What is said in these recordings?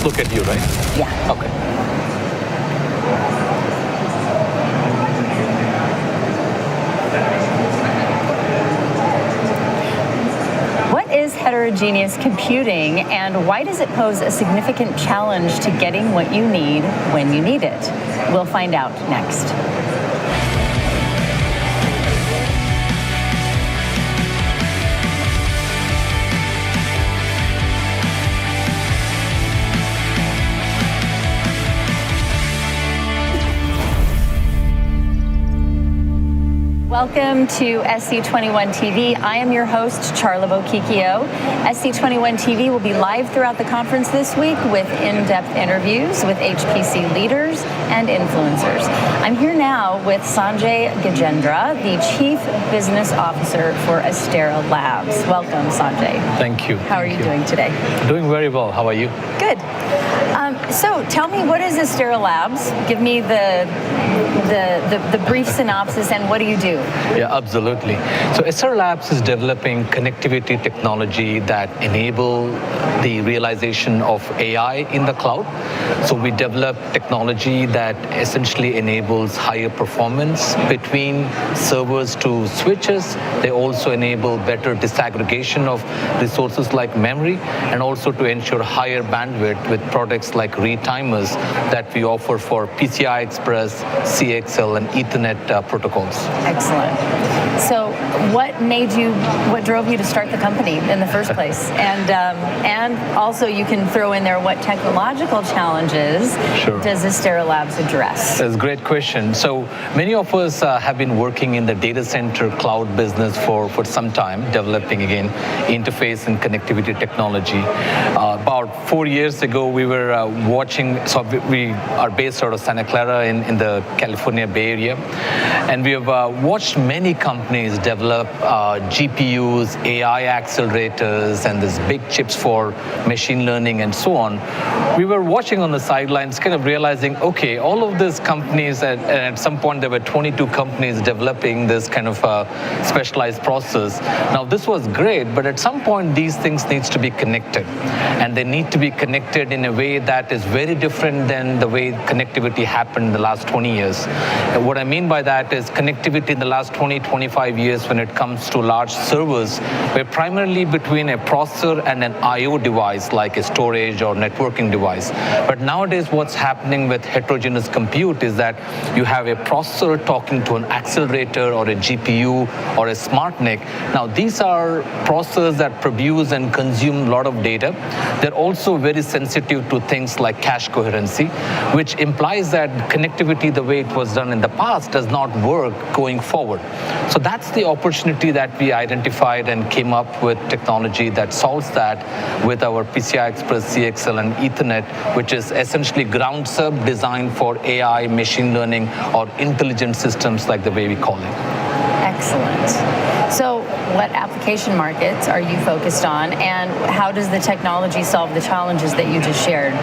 look at you, right? Yeah. Okay. What is heterogeneous computing, and why does it pose a significant challenge to getting what you need when you need it? We'll find out next. Welcome to SC21 TV. I am your host, Charla Bokikio. SC21 TV will be live throughout the conference this week with in-depth interviews with HPC leaders and influencers. I'm here now with Sanjay Gajendra, the Chief Business Officer for Astera Labs. Welcome, Sanjay. Thank you. How are you doing today? Doing very well. How are you? Good. So tell me, what is Astera Labs? Give me the brief synopsis, and what do you do? Yeah, absolutely. So Astera Labs is developing connectivity technology that enable the realization of AI in the cloud. So we develop technology that essentially enables higher performance between servers to switches. They also enable better disaggregation of resources like memory, and also to ensure higher bandwidth with products like retimers that we offer for PCI Express, CXL, and Ethernet protocols. Excellent. So what drove you to start the company in the first place? And also you can throw in there, what technological challenges does Astera Labs address? That's a great question. So many of us have been working in the data center cloud business for some time, developing, again, interface and connectivity technology. About 4 years ago, we were watching, so we are based out of Santa Clara in the California Bay Area, and we have watched many companies develop GPUs, AI accelerators, and these big chips for machine learning and so on. We were watching on the sidelines, kind of realizing, okay, all of these companies, and at some point there were 22 companies developing this kind of specialized process. Now this was great, but at some point these things needs to be connected, and they need to be connected in a way that is very different than the way connectivity happened in the last 20 years. And what I mean by that is connectivity in the last 20, 25 years when it comes to large servers were primarily between a processor and an I/O device like a storage or networking device. But nowadays what's happening with heterogeneous compute is that you have a processor talking to an accelerator or a GPU or a SmartNIC. Now these are processors that produce and consume a lot of data. They're also very sensitive to things like cache coherency, which implies that connectivity the way it was done in the past does not work going forward. So that's the opportunity that we identified and came up with technology that solves that with our PCI Express, CXL, and Ethernet, which is essentially ground sub designed for AI, machine learning, or intelligent systems like the way we call it. Excellent. So what application markets are you focused on, and how does the technology solve the challenges that you just shared?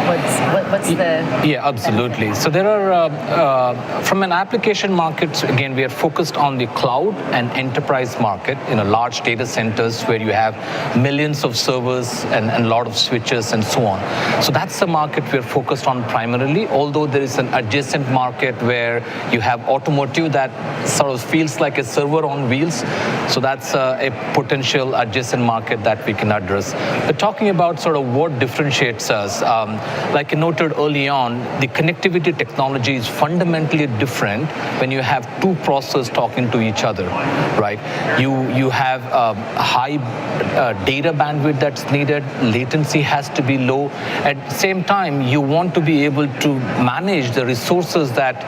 What's the... Yeah, absolutely. So there are, from an application market, again, we are focused on the cloud and enterprise market, large data centers where you have millions of servers and a lot of switches and so on. So that's the market we're focused on primarily, although there is an adjacent market where you have automotive that sort of feels like a server on wheels. So that's a potential adjacent market that we can address. But talking about sort of what differentiates us, like I noted early on, the connectivity technology is fundamentally different when you have two processors talking to each other, right? You have high data bandwidth that's needed, latency has to be low. At the same time, you want to be able to manage the resources that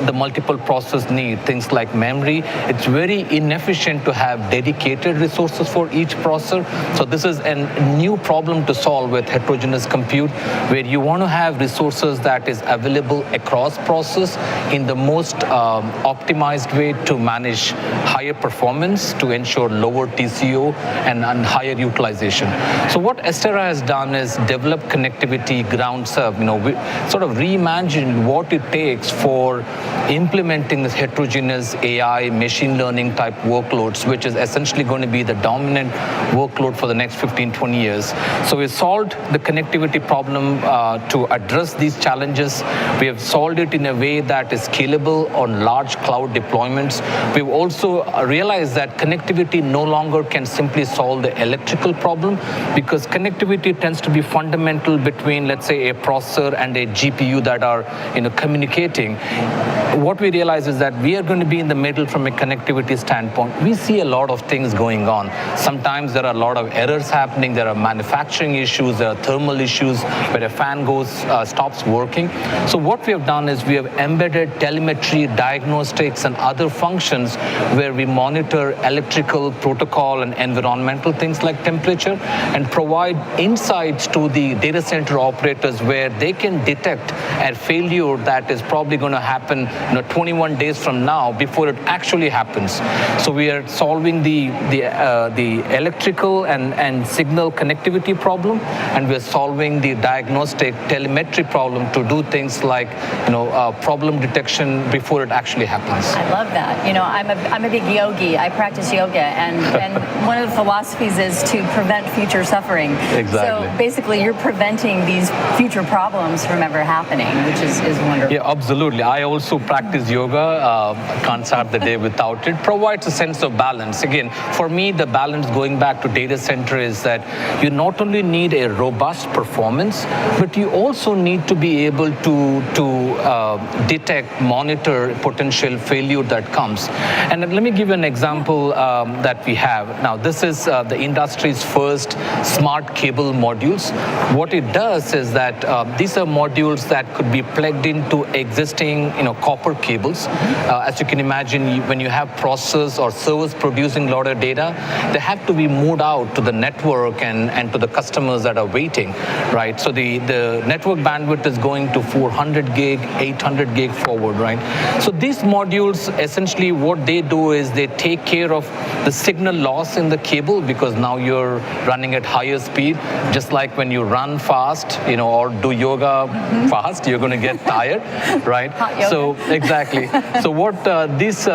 the multiple processors need, things like memory. It's very inefficient to have dedicated resources for each processor. So this is a new problem to solve with heterogeneous compute, where you want to have resources that is available across process in the most optimized way to manage higher performance, to ensure lower TCO and higher utilization. So what Astera has done is develop connectivity grounds up, we sort of reimagined what it takes for implementing this heterogeneous AI, machine learning type workloads, which is essentially going to be the dominant workload for the next 15, 20 years. So we solved the connectivity problem to address these challenges. We have solved it in a way that is scalable on large cloud deployments. We've also realized that connectivity no longer can simply solve the electrical problem, because connectivity tends to be fundamental between, let's say, a processor and a GPU that are communicating. What we realize is that we are going to be in the middle from a connectivity standpoint. We see a lot of things going on. Sometimes there are a lot of errors happening. There are manufacturing issues. There are thermal issues where a fan stops working. So what we have done is we have embedded telemetry, diagnostics, and other functions where we monitor electrical, protocol, and environmental things like temperature, and provide insights to the data center operators where they can detect a failure that is probably going to happen 21 days from now before it actually happens. So we are solving the electrical and signal connectivity problem, and we're solving the diagnostic telemetry problem to do things like problem detection before it actually happens. I love that. I'm a big yogi. I practice yoga, and one of the philosophies is to prevent future suffering. Exactly. So basically, you're preventing these future problems from ever happening, which is wonderful. Yeah, absolutely. I also practice yoga. Can't start the day without it. Provides a sense of balance. Again, for me, the balance going back to data center is that you not only need a robust performance, but you also need to be able to detect, monitor potential failure that comes. And let me give you an example that we have. Now, this is the industry's first smart cable modules. What it does is that these are modules that could be plugged into existing copper cables. As you can imagine, when you have processors or servers producing a lot of data, they have to be moved out to the network and to the customers that are waiting, right? So the network bandwidth is going to 400 gig, 800 gig forward, right? So these modules, essentially what they do is they take care of the signal loss in the cable, because now you're running at higher speed. Just like when you run fast, or do yoga fast, you're going to get tired, right? So exactly. So what these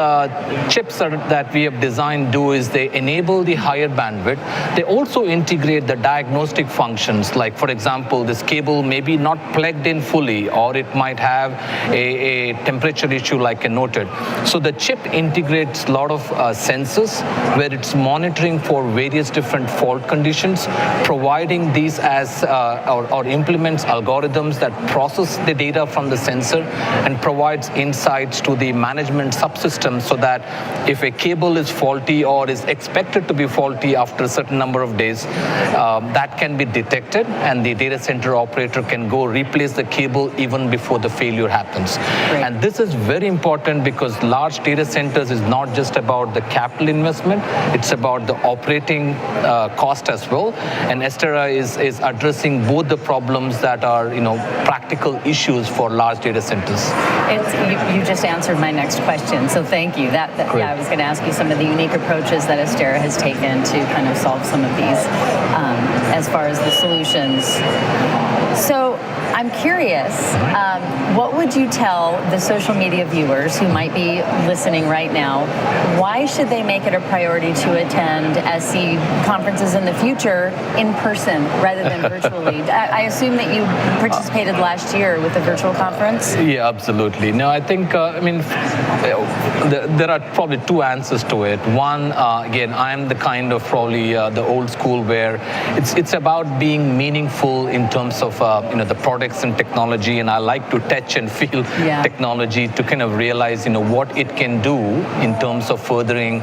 chips that we have designed do is they enable the higher bandwidth. They also integrate the diagnostic functions. Like, for example, this cable may be not plugged in fully, or it might have a temperature issue like I noted. So the chip integrates a lot of sensors where it's monitoring for various different fault conditions, providing these as or implements algorithms that process the data from the sensor and provides insights to the management subsystem, so that if a cable is faulty or is expected to be faulty after a certain number of days, that can be detected, and the data center operator can go replace the cable even before the failure happens. Great. And this is very important because large data centers is not just about the capital investment, it's about the operating cost as well. And Astera is addressing both the problems that are practical issues for large data centers. You just answered my next question, so thank you. Yeah, I was going to ask you some of the unique approaches that Astera has taken to kind of solve some of these as far as the solutions. So I'm curious, what would you tell the social media viewers who might be listening right now? Why should they make it a priority to attend SC conferences in the future in person rather than virtually? I assume that you participated last year with a virtual conference? Yeah, absolutely. No, I think, there are probably two answers to it. One, again, I'm the kind of probably the old school where it's about being meaningful in terms of the products and technology, and I like to touch and feel technology to kind of realize what it can do in terms of furthering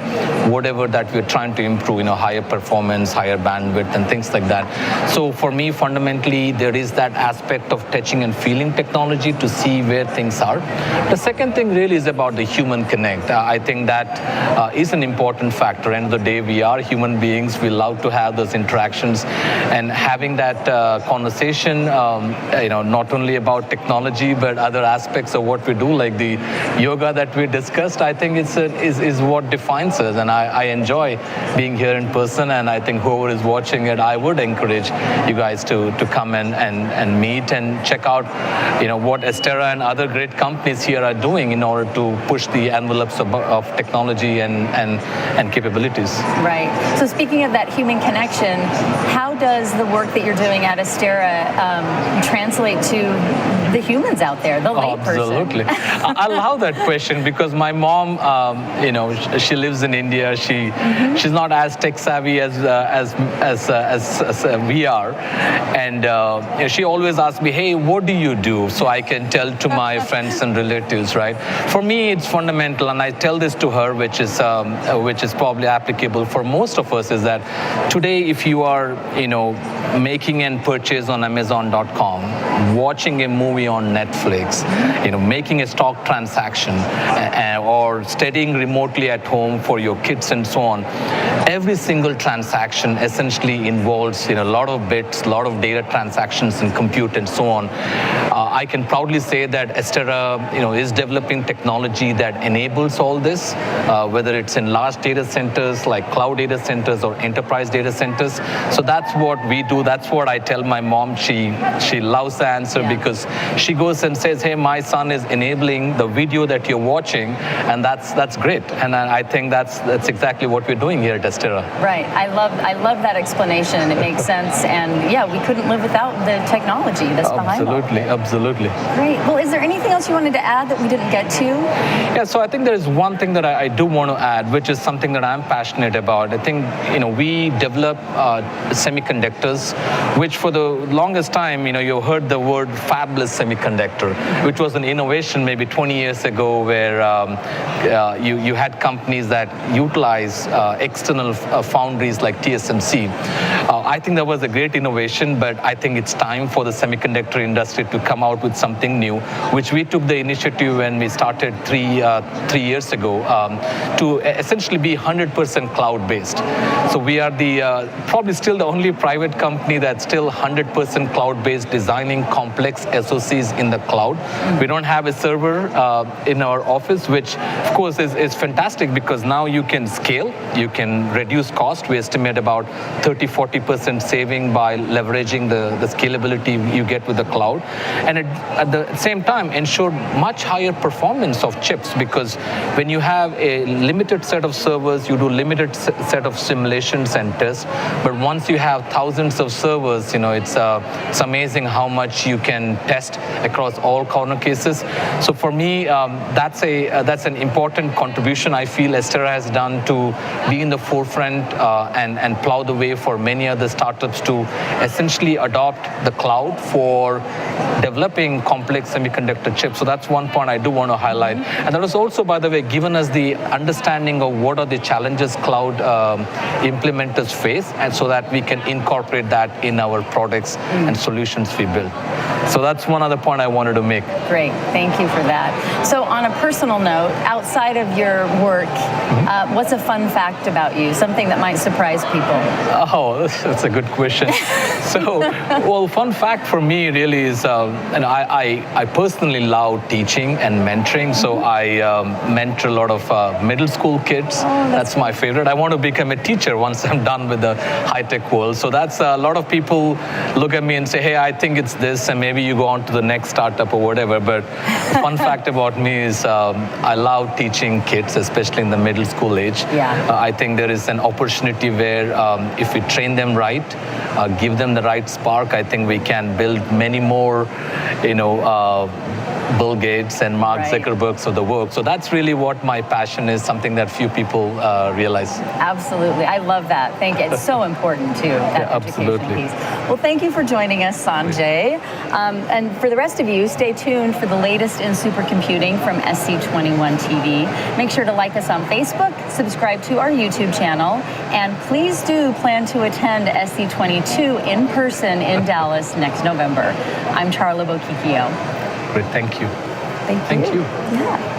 whatever that we're trying to improve, higher performance, higher bandwidth, and things like that. So for me, fundamentally, there is that aspect of touching and feeling technology to see where things are. The second thing really is about the human connect. I think that is an important factor. End of the day, we are human beings. We love to have those interactions, and having that conversation, not only about technology, but other aspects of what we do, like the yoga that we discussed. I think is what defines us, and I enjoy being here in person. And I think whoever is watching it, I would encourage you guys to come and meet and check out, what Astera and other great companies here are doing in order to push the envelopes of technology and capabilities. Right. So speaking of that human connection, how does the work that you're doing at Astera translate to the humans out there, the lay person? Absolutely. I love that question because my mom, she lives in India. She's not as tech savvy as we are, and she always asks me, "Hey, what do you do?" So I can tell to my friends and relatives, right? For me, it's fundamental, and I tell this to her, which is probably applicable for most of us, is that today, if you are, making a purchase on Amazon.com, watching a movie on Netflix, making a stock transaction, or studying remotely at home for your kids and so on, every single transaction essentially involves, a lot of bits, a lot of data transactions and compute and so on. I can proudly say that Astera, is developing technology that enables all this, whether it's in large data centers like cloud data centers or enterprise data centers. So that's what we do. That's what I tell my mom. She loves the answer because she goes and says, "Hey, my son is enabling the video that you're watching," and that's great. And I think that's exactly what we're doing here at Astera. Right. I love that explanation. It makes sense. And yeah, we couldn't live without the technology that's behind it. Absolutely. Great. Well, is there anything else you wanted to add that we didn't get to? Yeah, so I think there's one thing that I do want to add, which is something that I'm passionate about. I think, we develop semiconductors, which for the longest time, you heard the word fabless semiconductor, which was an innovation maybe 20 years ago where you had companies that utilize external foundries like TSMC. I think that was a great innovation, but I think it's time for the semiconductor industry to come out with something new, which we took the initiative when we started three years ago to essentially be 100% cloud-based. So we are probably still the only private company that's still 100% cloud-based, designing complex SoCs in the cloud. We don't have a server in our office, which of course is fantastic because now you can scale, you can reduce cost. We estimate about 30-40% saving by leveraging the scalability you get with the cloud, and at the same time ensure much higher performance of chips, because when you have a limited set of servers, you do limited set of simulations and tests. But once you have thousands of servers, it's amazing how much you can test across all corner cases. So for me, that's an important contribution I feel Astera has done to be in the forefront and plow the way for many other startups to essentially adopt the cloud for developing complex semiconductor chips. So that's one point I do want to highlight. And that has also, by the way, given us the understanding of what are the challenges cloud implementers face, and so that we can incorporate that in our products and solutions we build. So that's one other point I wanted to make. Great, thank you for that. So on a personal note, outside of your work, what's a fun fact about you? Something that might surprise people? Oh, that's a good question. So, well, fun fact for me really is, and I personally love teaching and mentoring. So I mentor a lot of middle school kids. That's my favorite. I want to become a teacher once I'm done with the high-tech world. So that's a lot of people look at me and say, "Hey, I think it's this," and maybe you go on to the next startup or whatever. But fun fact about me is I love teaching kids, especially in the middle school age. I think there is an opportunity where if we train them right, give them the right spark, I think we can build many more, Bill Gates and Mark Zuckerbergs of the world. So that's really what my passion is, something that few people realize. Absolutely. I love that. Thank you. It's so important too, that education piece. Well, thank you for joining us, Sanjay. And for the rest of you, stay tuned for the latest in supercomputing from SC21 TV. Make sure to like us on Facebook, subscribe to our YouTube channel, and please do plan to attend SC22 in person in Dallas next November. I'm Charla Bokikio. Great, thank you. Thank you. Yeah.